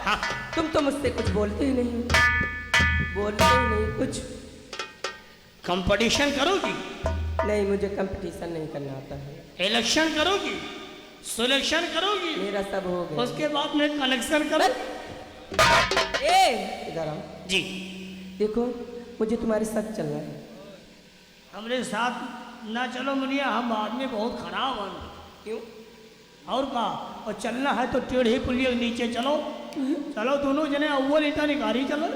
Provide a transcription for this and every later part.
हाँ। तुम तो मुझसे कुछ बोलते ही नहीं, बोलते ही नहीं कुछ। कंपटीशन करोगी? नहीं, मुझे कंपटीशन नहीं करना आता है। इलेक्शन करोगी? सिलेक्शन करोगी? मेरा सब हो गया। उसके बाद में कनेक्शन करो। ए इधर आओ जी। देखो, मुझे तुम्हारे साथ चलना है। हमारे साथ ना चलो मुनिया, हम आदमी बहुत खराब हैं। क्यों? और कहा, और चलना है तो टेढ़ी पुलिया के नीचे चलो। चलो दोनों जने अव्वल ईटा निकाली चलो।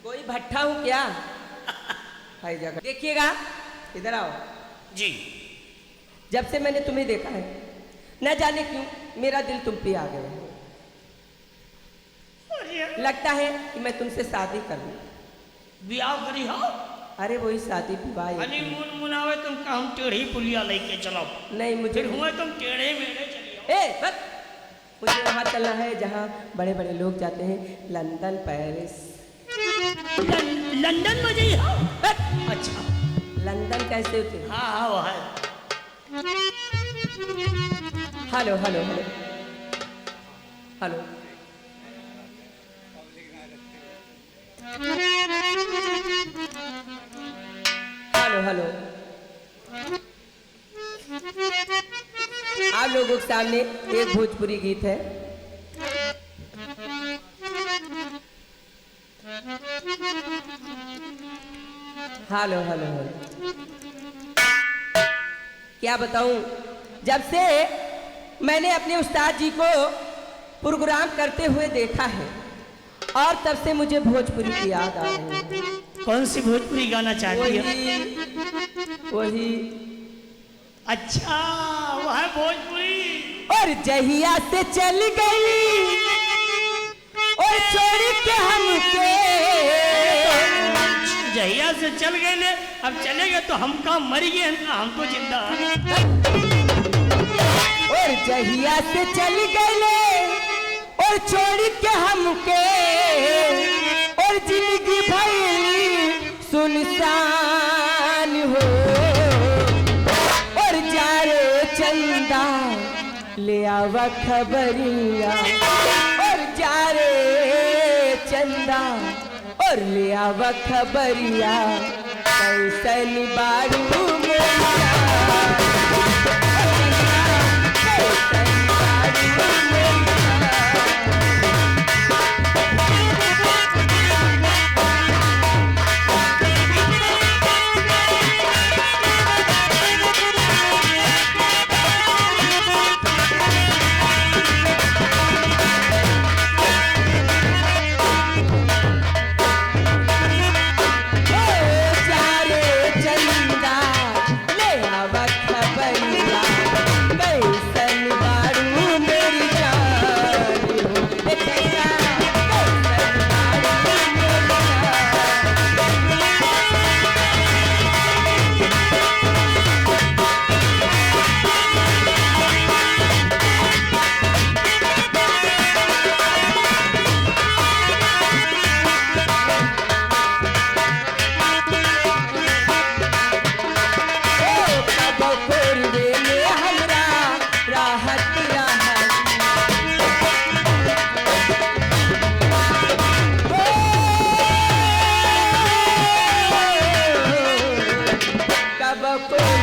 कोई भट्ठा हूँ क्या? हाय जगह देखिएगा, इधर आओ जी। जब से मैंने तुम्हें देखा है, न जाने क्यों मेरा दिल तुम पे आ गया है। लगता है कि मैं तुमसे शादी कर लूं। ब्याह करी हो? अरे वही शादी विवाह। हनीमून मुनावे तुम का हम टेढ़ी पुलिया लेके चलो। नहीं, मुझे फिर हुए तुम टेढ़े मेढ़े चलियो। ए बस, मुझे वहाँ चलना है जहाँ बड़े बड़े लोग जाते हैं, लंदन, पेरिस। लंदन में जाइए। अच्छा, लंदन कैसे होते? हाँ हाँ वो है। Hello hello hello hello. Hello hello. आप लोगों के सामने एक भोजपुरी गीत है। Hello hello hello. क्या बताऊं, जब से मैंने अपने उस्ताद जी को प्रोग्राम करते हुए देखा है, और तब से मुझे भोजपुरी की याद आ रही है। कौन सी भोजपुरी गाना चाहती है? वही। अच्छा, वो है भोजपुरी। और जहिया से चल गई और छोड़ के हमके। जहिया से चल गए ले, अब चलेंगे तो हम काम मर गए, हम तो जिंदा। और जहिया से चल गए और छोड़ के हमके, और जिंदगी भरी सुनसान हो। और जा रे चंदा ले आवा खबरिया, और जा रे चंदा और ले आवा खबरिया, कैसन बारू मोरिया। Bye.